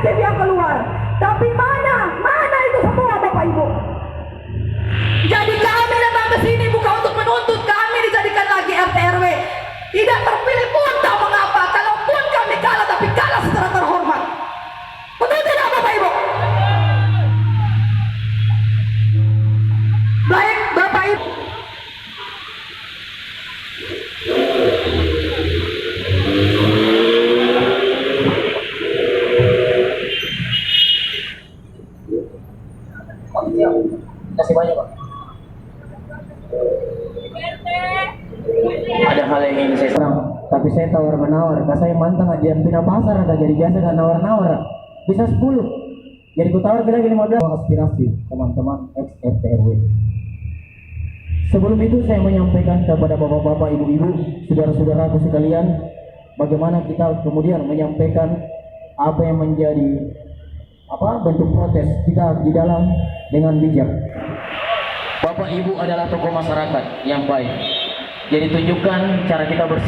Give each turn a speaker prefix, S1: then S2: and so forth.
S1: inisiatif yang keluar. Tapi mana itu semua Bapak Ibu? Jadi kami datang ke sini bukan untuk menuntut kami dijadikan lagi RT RW. Tidak terpilih pun tak mengapa. Kalaupun kami kalah, tapi kalah secara terhormat. Betul tidak Bapak Ibu? Baik Bapak Ibu.
S2: Kasih banyak Pak. Ada hal yang ingin saya serang, tapi saya tawar menawar. Karena saya mantang aja pindah pasar, ada jadi biasa dan nawar-nawar. Bisa 10. Jadi ku tawar kira 15 aspirasi teman-teman ex RT RW. Sebelum itu saya menyampaikan kepada bapak-bapak, ibu-ibu, saudara-saudaraku sekalian, bagaimana kita kemudian menyampaikan apa yang menjadi bentuk protes kita di dalam dengan bijak. Bapak Ibu adalah tokoh masyarakat yang baik. Jadi tunjukkan cara kita bersih.